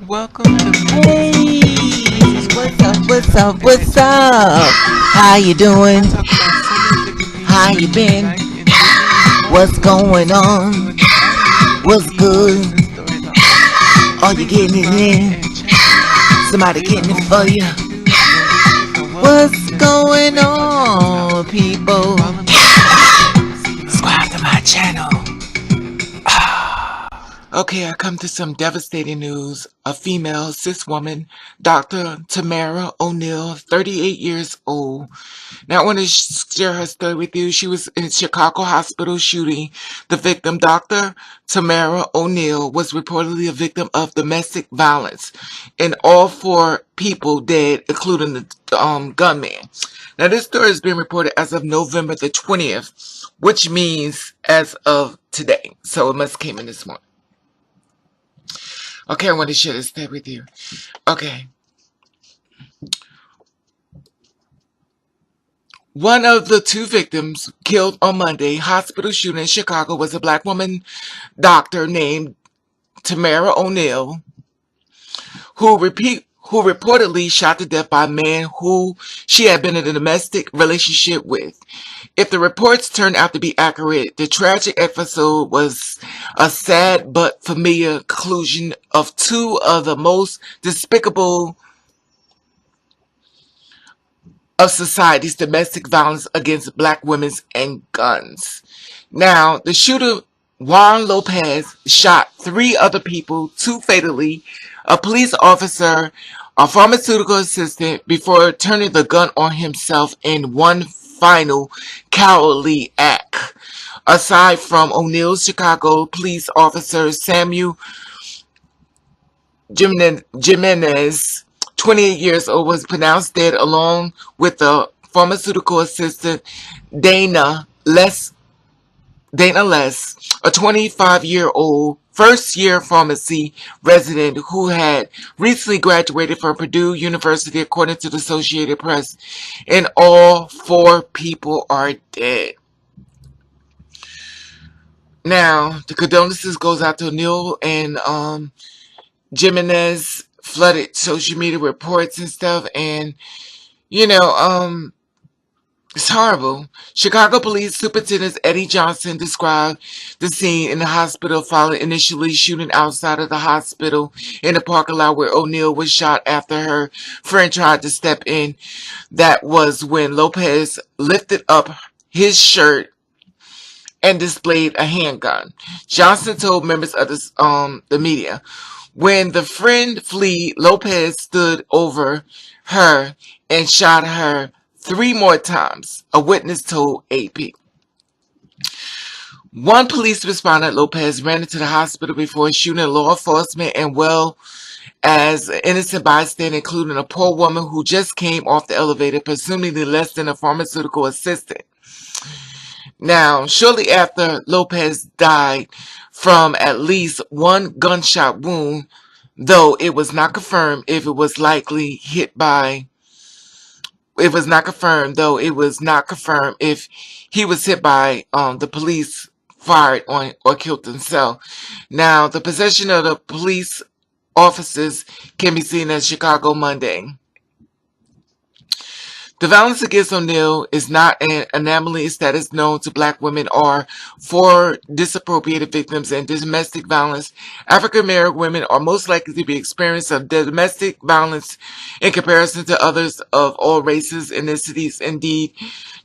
Welcome to Hey, what's up? What's up? What's up? How you I doing? talk about so many different things How you related to been? life and living and What's fun. going What's on? going on with the What's people good? in the stories I offer. Are you Please getting it subscribe in? and check me out. Somebody Leave a getting it whole for bunch you? of reviews and wishes and welcome What's to any going way I talk about. on, people? Follow me on Instagram. See you Subscribe later. to my channel. Okay, I come to some devastating news. A female cis woman, Dr. Tamara O'Neill, 38 years old. Now, I want to share her story with you. She was in Chicago hospital shooting. The victim, Dr. Tamara O'Neill, was reportedly a victim of domestic violence, and all four people dead, including the gunman. Now, this story has been reported as of November the 20th, which means as of today. So it must have came in this morning. Okay, I want to share this thing with you. Okay. One of the two victims killed on Monday hospital shooting in Chicago was a black woman doctor named Tamara O'Neill, who reportedly shot to death by a man who she had been in a domestic relationship with. If the reports turned out to be accurate, the tragic episode was a sad but familiar conclusion of two of the most despicable of society's domestic violence against black women and guns. Now, the shooter, Juan Lopez, shot three other people, two fatally, a police officer, a pharmaceutical assistant, before turning the gun on himself in one final cowardly act. Aside from O'Neill's, Chicago police officer Samuel Jimenez, 28 years old, was pronounced dead along with the pharmaceutical assistant Dana Less, a 25-year-old first-year pharmacy resident who had recently graduated from Purdue University, according to the Associated Press. And all four people are dead. Now, the condolences goes out to Neil and Jimenez. Flooded social media reports and stuff, and you know, it's horrible. Chicago Police Superintendent Eddie Johnson described the scene in the hospital following initially shooting outside of the hospital in the parking lot where O'Neill was shot after her friend tried to step in. That was when Lopez lifted up his shirt and displayed a handgun. Johnson told members of the media, when the friend fled, Lopez stood over her and shot her three more times, a witness told AP. One police respondent, Lopez, ran into the hospital before shooting law enforcement and well as an innocent bystander, including a poor woman who just came off the elevator, presumably less than a pharmaceutical assistant. Now, shortly after Lopez died from at least one gunshot wound, though it was not confirmed if it was likely hit by, it was not confirmed, though it was not confirmed if he was hit by the police fired on or killed himself. Now, the possession of the police officers can be seen as Chicago Monday. The violence against O'Neill is not an anomaly that is known to black women or for disappropriated victims in domestic violence. African American women are most likely to be experiencing of domestic violence in comparison to others of all races, ethnicities. Indeed,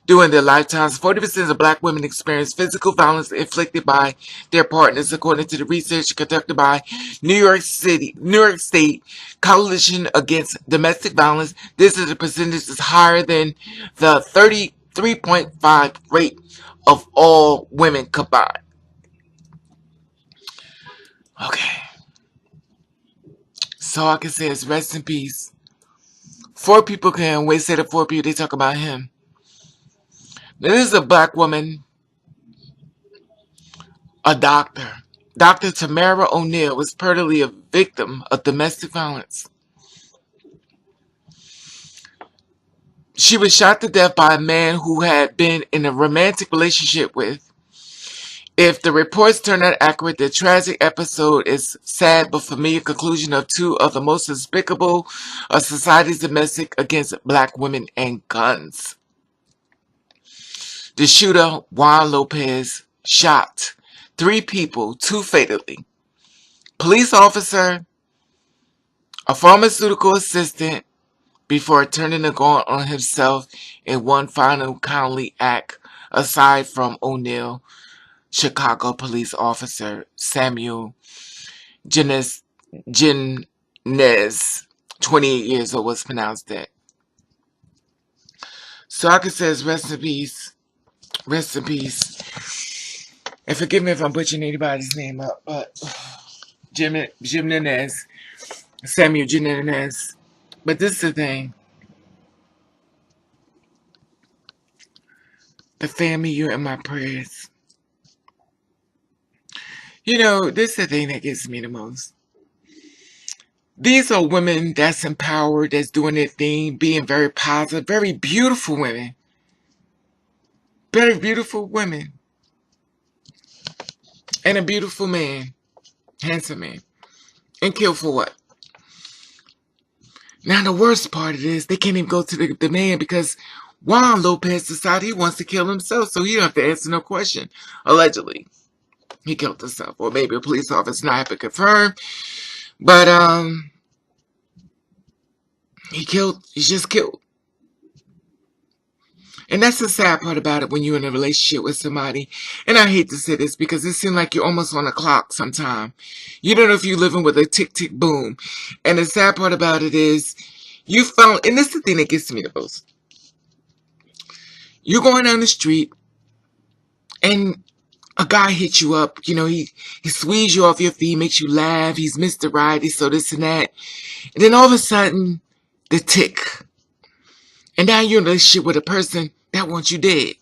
during their lifetimes, 40% of black women experience physical violence inflicted by their partners, according to the research conducted by New York State Coalition Against Domestic Violence. This is a percentage is higher than the 33.5 rate of all women combined. Okay, so I can say is rest in peace. Four people can wait. Say the four people they talk about him. Now, this is a black woman, a doctor. Dr. Tamara O'Neill was reportedly a victim of domestic violence. She was shot to death by a man who had been in a romantic relationship with. If the reports turn out accurate, the tragic episode is sad but familiar conclusion of two of the most despicable of society's domestic against black women and guns. The shooter, Juan Lopez, shot 3 people, 2 fatally. Police officer, a pharmaceutical assistant, before turning the gun on himself in one final cowardly act, aside from O'Neill. Chicago police officer Samuel Genez, 28 years old, was pronounced dead. So I could say rest in peace, rest in peace. And forgive me if I'm butchering anybody's name up, but Jimenez, Samuel Jimenez. But this is the thing. The family, you're in my prayers. You know, this is the thing that gets me the most. These are women that's empowered, that's doing their thing, being very positive, very beautiful women. Very beautiful women. And a beautiful man. Handsome man. And killed for what? Now the worst part of this, they can't even go to the man because Juan Lopez decided he wants to kill himself, so he don't have to answer no question. Allegedly. He killed himself. Or maybe a police officer not have to confirm. But he just killed. And that's the sad part about it when you're in a relationship with somebody. And I hate to say this because it seems like you're almost on a clock sometime. You don't know if you're living with a tick, tick, boom. And the sad part about it is you found, and this is the thing that gets me the most. You're going down the street and a guy hits you up. You know, he squeezes you off your feet, makes you laugh. He's Mr. Right. He's so this and that. And then all of a sudden, the tick. And now you're in a relationship with a person that wants you dead.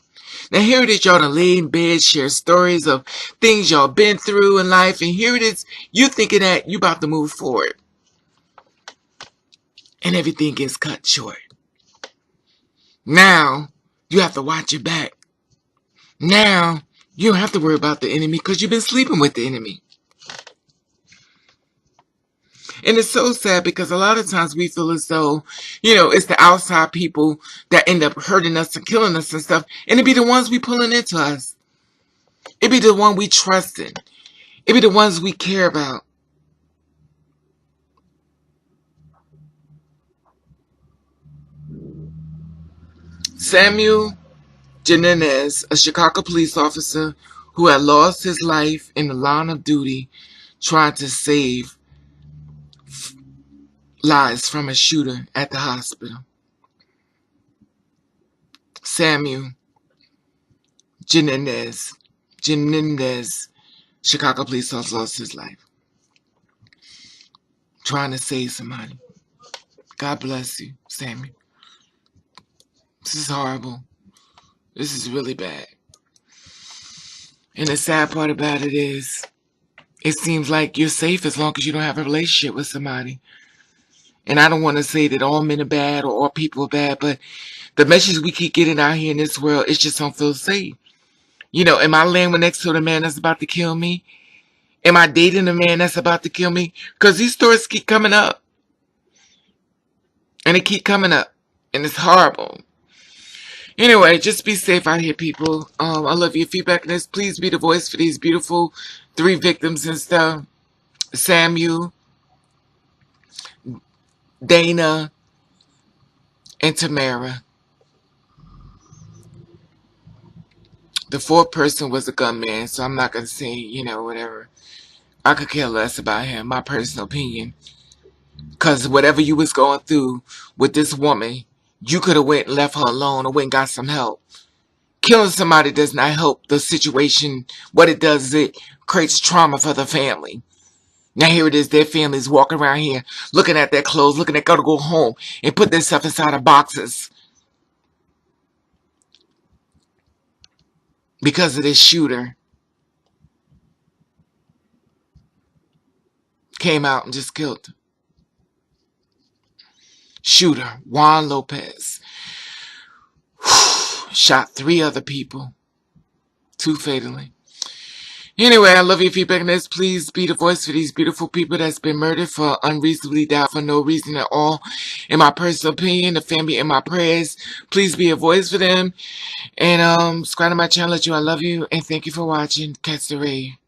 Now here it is, y'all done lay in bed, share stories of things y'all been through in life, and here it is, you thinking that you about to move forward. And everything gets cut short. Now, you have to watch your back. Now, you don't have to worry about the enemy because you've been sleeping with the enemy. And it's so sad because a lot of times we feel as though, you know, it's the outside people that end up hurting us and killing us and stuff. And it be the ones we pulling into us. It be the one we trust in. It be the ones we care about. Samuel Jimenez, a Chicago police officer who had lost his life in the line of duty trying to save lives from a shooter at the hospital. Samuel Jimenez, Chicago police officer, lost his life trying to save somebody. God bless you, Samuel. This is horrible. This is really bad. And the sad part about it is, it seems like you're safe as long as you don't have a relationship with somebody. And I don't want to say that all men are bad or all people are bad, but the message we keep getting out here in this world, it just don't feel safe. You know, am I laying next to the man that's about to kill me? Am I dating the man that's about to kill me? Because these stories keep coming up. And they keep coming up. And it's horrible. Anyway, just be safe out here, people. I love your feedback on this. Please be the voice for these beautiful 3 victims and stuff. Samuel, Dana, and Tamara. The 4th person was a gunman, so I'm not going to say, you know, whatever. I could care less about him, my personal opinion. Because whatever you was going through with this woman, you could have went and left her alone or went and got some help. Killing somebody does not help the situation. What it does is it creates trauma for the family. Now here it is, their families walking around here looking at their clothes, looking at go home and put their stuff inside of boxes. Because of this shooter. Came out and just killed them. Shooter, Juan Lopez. Shot 3 other people. 2 fatally. Anyway, I love your feedback on this. Please be the voice for these beautiful people that's been murdered for unreasonably died for no reason at all. In my personal opinion, the family in my prayers. Please be a voice for them. And subscribe to my channel. Let you I love you. And thank you for watching. Catch the ray.